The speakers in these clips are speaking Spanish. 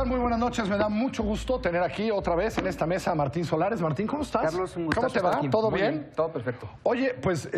Muy buenas noches, me da mucho gusto tener aquí otra vez en esta mesa a Martín Solares. Martín, ¿cómo estás? Carlos, un gusto. ¿Cómo te va? ¿Todo Muy bien? Todo perfecto. Oye, pues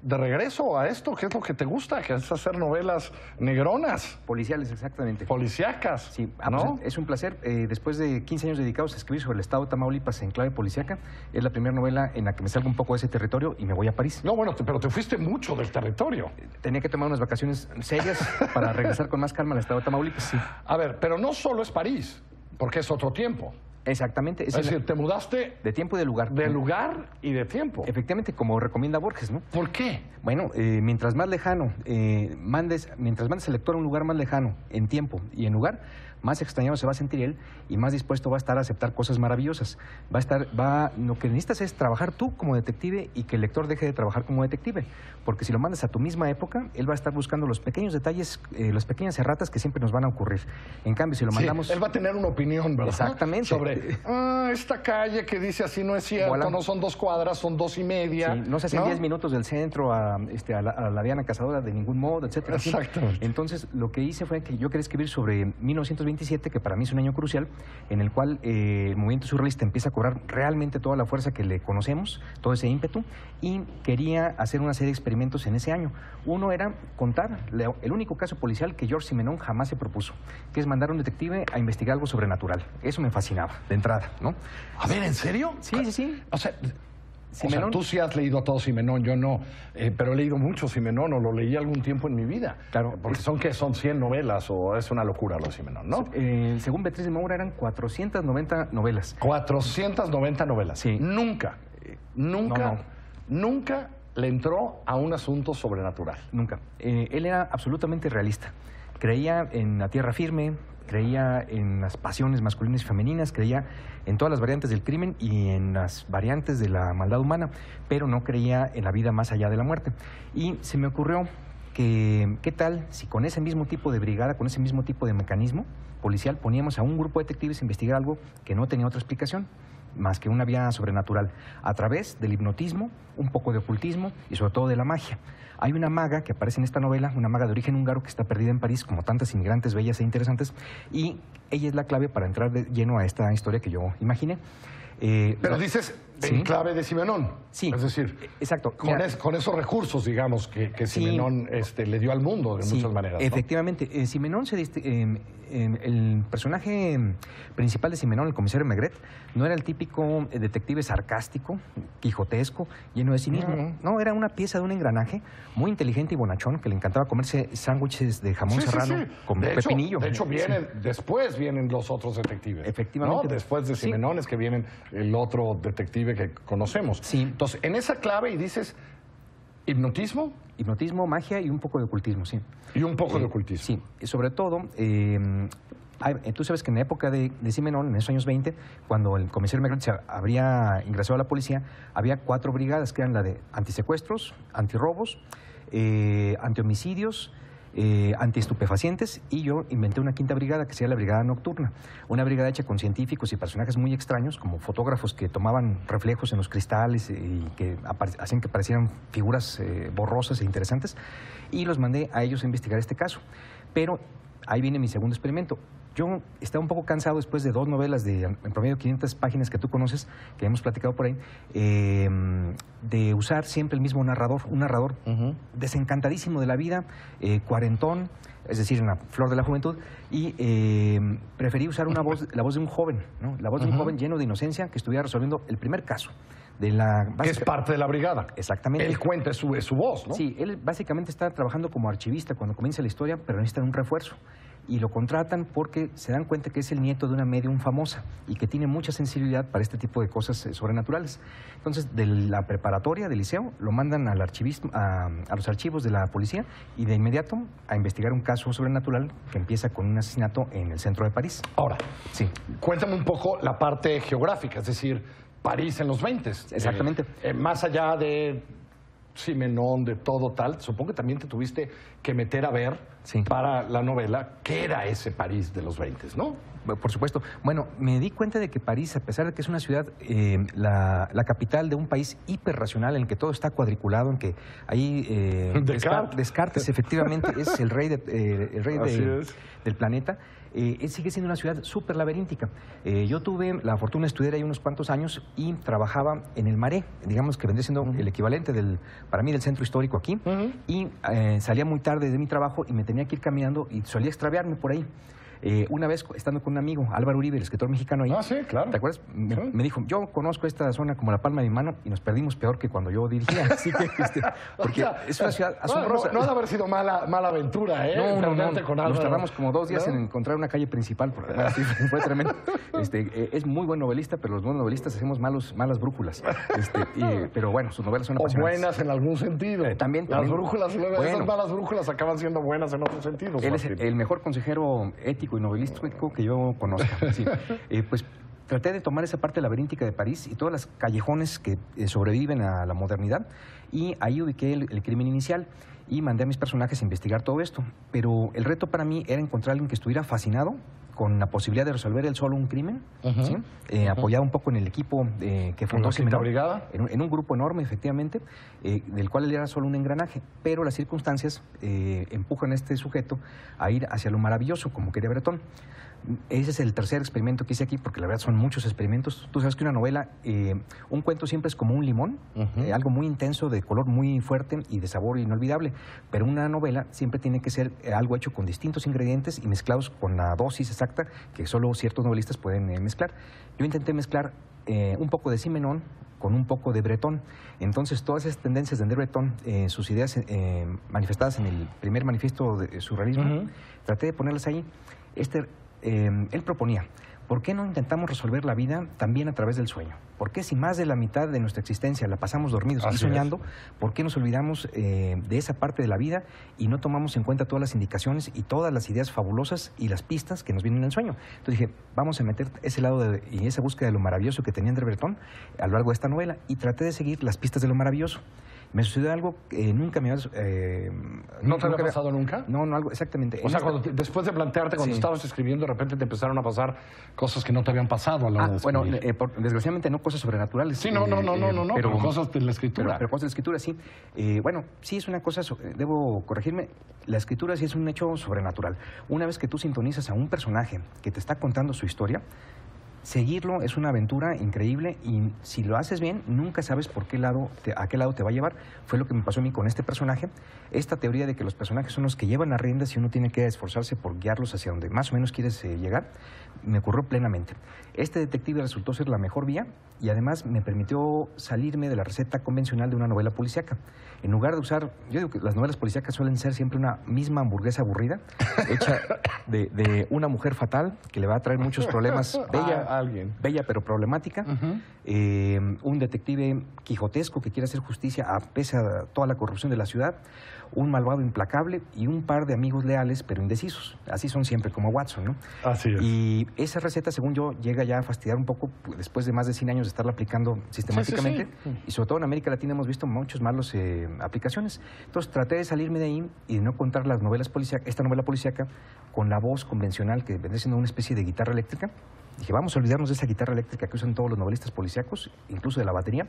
de regreso a esto, ¿qué es lo que te gusta? Que es hacer novelas negronas. Policiales, exactamente. Policíacas. Sí, ¿no? Pues, es un placer. Después de 15 años dedicados a escribir sobre el estado de Tamaulipas en clave policíaca, es la primera novela en la que me salgo un poco de ese territorio y me voy a París. No, bueno, pero te fuiste mucho del territorio. Tenía que tomar unas vacaciones serias para regresar con más calma al estado de Tamaulipas, sí. A ver, pero no solo es París, porque es otro tiempo. Exactamente. Es decir, te mudaste de tiempo y de lugar. De lugar y de tiempo. Efectivamente, como recomienda Borges, ¿no? ¿Por qué? Bueno, mientras más lejano, mientras mandes al lector a un lugar más lejano en tiempo y en lugar, más extrañado se va a sentir él y más dispuesto va a estar a aceptar cosas maravillosas. Lo que necesitas es trabajar tú como detective y que el lector deje de trabajar como detective. Porque si lo mandas a tu misma época, él va a estar buscando los pequeños detalles, las pequeñas erratas que siempre nos van a ocurrir. En cambio, si lo mandamos... Él va a tener una opinión, ¿verdad? Exactamente. Sobre, esta calle que dice así no es cierto, voilà. No son 2 cuadras, son 2.5. Sí, no se hacen 10 minutos del centro a la Diana Cazadora de ningún modo, etcétera. Exactamente. Entonces, lo que hice fue que yo quería escribir sobre 1927, que para mí es un año crucial, en el cual el movimiento surrealista empieza a cobrar realmente toda la fuerza que le conocemos, todo ese ímpetu, y quería hacer una serie de experimentos en ese año. Uno era contar el único caso policial que Georges Simenon jamás se propuso, que es mandar a un detective a investigar algo sobrenatural. Eso me fascinaba, de entrada, ¿no? A ver, ¿en serio? Sí. O sea, tú sí has leído a todo Simenon, yo no, pero he leído mucho Simenon, o lo leí algún tiempo en mi vida. Claro. Porque son 100 novelas, o es una locura lo de Simenon, ¿no? Según Beatriz de Moura eran 490 novelas. 490 novelas. Sí. Nunca le entró a un asunto sobrenatural. Nunca. Él era absolutamente realista. Creía en la tierra firme, creía en las pasiones masculinas y femeninas, creía en todas las variantes del crimen y en las variantes de la maldad humana, pero no creía en la vida más allá de la muerte. Y se me ocurrió que, ¿qué tal si con ese mismo tipo de brigada, con ese mismo tipo de mecanismo policial, poníamos a un grupo de detectives a investigar algo que no tenía otra explicación más que una vía sobrenatural, a través del hipnotismo, un poco de ocultismo y sobre todo de la magia? Hay una maga que aparece en esta novela, una maga de origen húngaro que está perdida en París, como tantas inmigrantes bellas e interesantes, y ella es la clave para entrar de lleno a esta historia que yo imaginé. Pero dices en clave de Simenon. Sí. Es decir, exacto. Con esos recursos, digamos, que Simenon le dio al mundo de muchas maneras, ¿no? Efectivamente. Simenon, el personaje principal de Simenon, el comisario Maigret, no era el típico detective sarcástico, quijotesco, lleno de cinismo. No, era una pieza de un engranaje muy inteligente y bonachón, que le encantaba comerse sándwiches de jamón serrano con pepinillo. De hecho, después vienen los otros detectives. Efectivamente. ¿No? Después de Simenon es que vienen el otro detective que conocemos. Sí. Entonces, en esa clave, y dices, ¿hipnotismo? Hipnotismo, magia y un poco de ocultismo, sí. Y un poco de ocultismo. Sí, y sobre todo, tú sabes que en la época de Simenon, en esos años 20, cuando el comisario Maigret habría ingresado a la policía, había 4 brigadas, que eran la de antisecuestros, antirrobos, antihomicidios, antiestupefacientes, y yo inventé una 5ª brigada que sería la brigada nocturna, una brigada hecha con científicos y personajes muy extraños, como fotógrafos que tomaban reflejos en los cristales y que hacían que parecieran figuras borrosas e interesantes, y los mandé a ellos a investigar este caso. Pero ahí viene mi segundo experimento. Yo estaba un poco cansado después de 2 novelas de en promedio 500 páginas que tú conoces, que hemos platicado por ahí, de usar siempre el mismo narrador, un narrador desencantadísimo de la vida, cuarentón, es decir, en la flor de la juventud, y preferí usar la voz de un joven, ¿no? La voz de un joven lleno de inocencia que estuviera resolviendo el primer caso. Que es parte de la brigada. Exactamente. Él cuenta su voz, ¿no? Sí, él básicamente está trabajando como archivista cuando comienza la historia, pero necesitan un refuerzo. Y lo contratan porque se dan cuenta que es el nieto de una medium famosa y que tiene mucha sensibilidad para este tipo de cosas sobrenaturales. Entonces, de la preparatoria del liceo, lo mandan al archivismo, a los archivos de la policía, y de inmediato a investigar un caso sobrenatural que empieza con un asesinato en el centro de París. Ahora, sí, cuéntame un poco la parte geográfica, es decir, París en los 20. Exactamente. Más allá de Simenon, de todo tal, supongo que también te tuviste que meter a ver para la novela qué era ese París de los 20, ¿no? Por supuesto. Bueno, me di cuenta de que París, a pesar de que es una ciudad, la capital de un país hiperracional en el que todo está cuadriculado, en que ahí Descartes efectivamente es el rey, del planeta, sigue siendo una ciudad súper laberíntica. Yo tuve la fortuna de estudiar ahí unos cuantos años y trabajaba en el Marais, digamos que vendría siendo el equivalente para mí del centro histórico aquí, y salía muy tarde de mi trabajo y me tenía que ir caminando y solía extraviarme por ahí. Una vez estando con un amigo, Álvaro Uribe, el escritor mexicano ahí. Ah, sí, claro. ¿Te acuerdas? Me dijo, yo conozco esta zona como la palma de mi mano y nos perdimos peor que cuando yo dirigía. Así que, porque es una ciudad asombrosa. No ha de haber sido mala aventura, ¿eh? No. Nos tardamos como 2 días en encontrar una calle principal, porque fue tremendo. Es muy buen novelista, pero los buenos novelistas hacemos malas brújulas. Pero bueno, sus novelas son apasionantes. O buenas en algún sentido. También. Las brújulas, esas malas brújulas acaban siendo buenas en otros sentidos. Él es el mejor consejero ético y novelístico que yo conozco. Sí. Pues traté de tomar esa parte laberíntica de París y todas las callejones que sobreviven a la modernidad, y ahí ubiqué el crimen inicial y mandé a mis personajes a investigar todo esto. Pero el reto para mí era encontrar a alguien que estuviera fascinado con la posibilidad de resolver él solo un crimen, apoyado un poco en el equipo que fundó Quinta Brigada, en un grupo enorme, efectivamente, del cual él era solo un engranaje, pero las circunstancias empujan a este sujeto a ir hacia lo maravilloso, como quería Breton. Ese es el tercer experimento que hice aquí, porque la verdad son muchos experimentos. Tú sabes que una novela, un cuento siempre es como un limón, algo muy intenso, de color muy fuerte y de sabor inolvidable, pero una novela siempre tiene que ser algo hecho con distintos ingredientes y mezclados con la dosis exacta que solo ciertos novelistas pueden mezclar. Yo intenté mezclar un poco de Simenon con un poco de Breton. Entonces, todas esas tendencias de André Breton, sus ideas manifestadas en el primer manifiesto de surrealismo, traté de ponerlas ahí. Él proponía, ¿por qué no intentamos resolver la vida también a través del sueño? ¿Por qué si más de la mitad de nuestra existencia la pasamos dormidos y soñando, por qué nos olvidamos de esa parte de la vida y no tomamos en cuenta todas las indicaciones y todas las ideas fabulosas y las pistas que nos vienen en el sueño? Entonces dije, vamos a meter ese lado y esa búsqueda de lo maravilloso que tenía André Breton a lo largo de esta novela, y traté de seguir las pistas de lo maravilloso. Me sucedió algo que nunca me había... ¿No te había pasado nunca? No, algo exactamente. O sea, después de plantearte, cuando estabas escribiendo, de repente te empezaron a pasar cosas que no te habían pasado a la hora de escribir. Bueno, desgraciadamente no cosas sobrenaturales. Sí, no, pero cosas de la escritura. Pero cosas de la escritura, sí. Bueno, sí es una cosa, debo corregirme, la escritura sí es un hecho sobrenatural. Una vez que tú sintonizas a un personaje que te está contando su historia, seguirlo es una aventura increíble, y si lo haces bien, nunca sabes a qué lado te va a llevar. Fue lo que me pasó a mí con este personaje. Esta teoría de que los personajes son los que llevan las riendas y uno tiene que esforzarse por guiarlos hacia donde más o menos quieres llegar, me ocurrió plenamente. Este detective resultó ser la mejor vía, y además me permitió salirme de la receta convencional de una novela policíaca. En lugar de usar, yo digo que las novelas policíacas suelen ser siempre una misma hamburguesa aburrida, hecha de una mujer fatal que le va a traer muchos problemas, bella pero problemática, un detective quijotesco que quiere hacer justicia pese a toda la corrupción de la ciudad, un malvado implacable y un par de amigos leales pero indecisos. Así son siempre, como Watson, ¿no? Así es. Y esa receta, según yo, llega ya a fastidiar un poco después de más de 100 años de estarla aplicando sistemáticamente. Sí. Y sobre todo en América Latina hemos visto muchos malos aplicaciones. Entonces traté de salirme de ahí y de no contar esta novela policíaca con la voz convencional, que vendría siendo una especie de guitarra eléctrica. Dije, vamos a olvidarnos de esa guitarra eléctrica que usan todos los novelistas policíacos, incluso de la batería,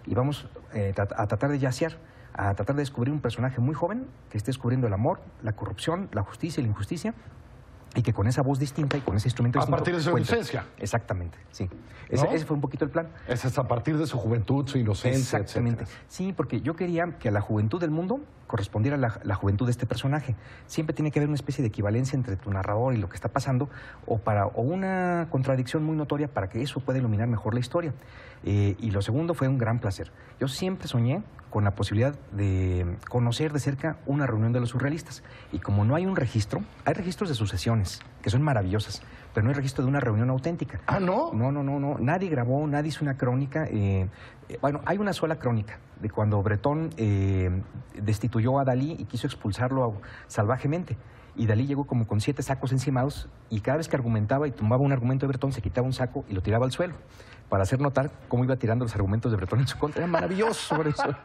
y vamos a tratar de jazzear, a tratar de descubrir un personaje muy joven que esté descubriendo el amor, la corrupción, la justicia y la injusticia, y que con esa voz distinta y con ese instrumento distinto... A partir de su inocencia. Exactamente, sí. Ese fue un poquito el plan. Ese es a partir de su juventud, su inocencia, exactamente. Etcétera. Sí, porque yo quería que a la juventud del mundo correspondiera la juventud de este personaje. Siempre tiene que haber una especie de equivalencia entre tu narrador y lo que está pasando, o una contradicción muy notoria para que eso pueda iluminar mejor la historia. Y lo segundo fue un gran placer. Yo siempre soñé con la posibilidad de conocer de cerca una reunión de los surrealistas. Y como no hay un registro, hay registros de sucesiones, que son maravillosas, pero no hay registro de una reunión auténtica. ¿Ah, no? No. Nadie grabó, nadie hizo una crónica. Bueno, hay una sola crónica de cuando Breton destituyó a Dalí y quiso expulsarlo salvajemente. Y Dalí llegó como con 7 sacos encimados y cada vez que argumentaba y tumbaba un argumento de Bretón, se quitaba un saco y lo tiraba al suelo para hacer notar cómo iba tirando los argumentos de Bretón en su contra. Era maravilloso sobre eso.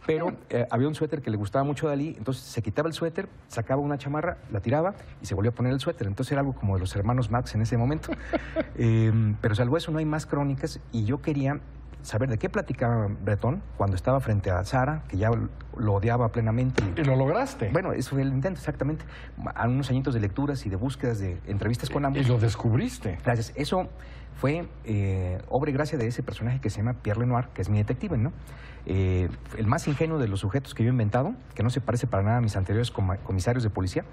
Pero había un suéter que le gustaba mucho a Dalí, entonces se quitaba el suéter, sacaba una chamarra, la tiraba y se volvió a poner el suéter. Entonces era algo como de los hermanos Marx en ese momento. Pero salvo eso no hay más crónicas y yo quería saber de qué platicaba Bretón cuando estaba frente a Sara, que ya lo odiaba plenamente. ¿Y lo lograste? Bueno, eso fue el intento, exactamente. A unos añitos de lecturas y de búsquedas de entrevistas con ambos. ¿Y lo descubriste? Gracias. Eso fue obra y gracia de ese personaje que se llama Pierre Lenoir, que es mi detective, ¿no? El más ingenuo de los sujetos que yo he inventado, que no se parece para nada a mis anteriores comisarios de policía,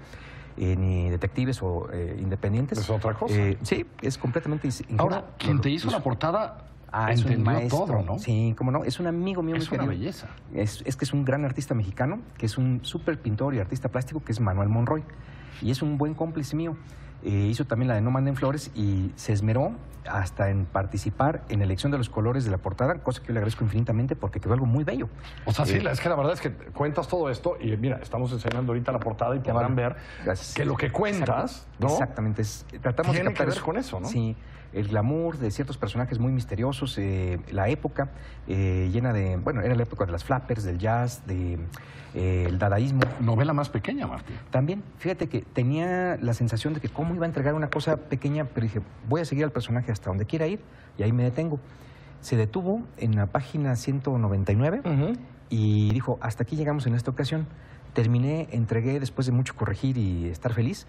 ni detectives o independientes. ¿Es otra cosa? Sí, es completamente ingenuo. Ahora, quien te hizo la portada... es un maestro, todo, ¿no? Sí, cómo no, es un amigo mío muy querido. Es una belleza. Es que es un gran artista mexicano, que es un súper pintor y artista plástico, que es Manuel Monroy. Y es un buen cómplice mío. Hizo también la de No Manden Flores y se esmeró hasta en participar en la elección de los colores de la portada, cosa que yo le agradezco infinitamente porque quedó algo muy bello. O sea, sí, es que la verdad es que cuentas todo esto y mira, estamos enseñando ahorita la portada y podrán ver que lo que cuentas, ¿no? Exactamente. Tratamos tiene de que ver con eso, ¿no? Sí, el glamour de ciertos personajes muy misteriosos, la época llena de... Bueno, era la época de las flappers, del jazz, el dadaísmo. Novela más pequeña, Martín. También, fíjate que tenía la sensación de que cómo iba a entregar una cosa pequeña, pero dije, voy a seguir al personaje hasta donde quiera ir y ahí me detengo. Se detuvo en la página 199 y dijo, hasta aquí llegamos en esta ocasión. Terminé, entregué después de mucho corregir y estar feliz.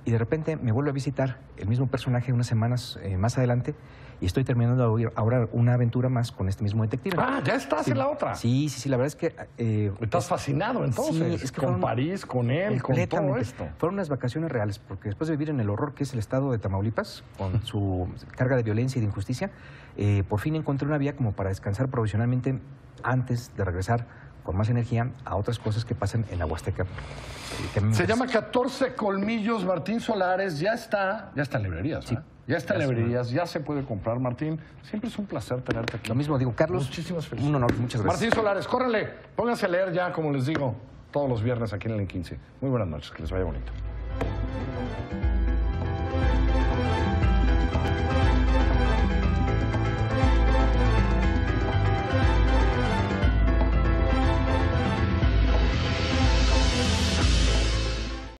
Y de repente me vuelve a visitar el mismo personaje unas semanas más adelante y estoy terminando ahora una aventura más con este mismo detective. Ah, ya estás en la otra. Sí, la verdad es que... Estás fascinado entonces, sí, es que con París, con él, con todo esto. Fueron unas vacaciones reales, porque después de vivir en el horror que es el estado de Tamaulipas, con su carga de violencia y de injusticia, por fin encontré una vía como para descansar provisionalmente antes de regresar con más energía a otras cosas que pasan en la Huasteca. Se llama 14 colmillos, Martín Solares, ya está en librerías, ¿verdad? Sí. Ya está en librerías, ya se puede comprar, Martín. Siempre es un placer tenerte aquí. Lo mismo digo, Carlos. Muchísimas felicidades. Un honor, muchas gracias. Martín Solares, córrele, pónganse a leer ya, como les digo, todos los viernes aquí en el 15. Muy buenas noches, que les vaya bonito.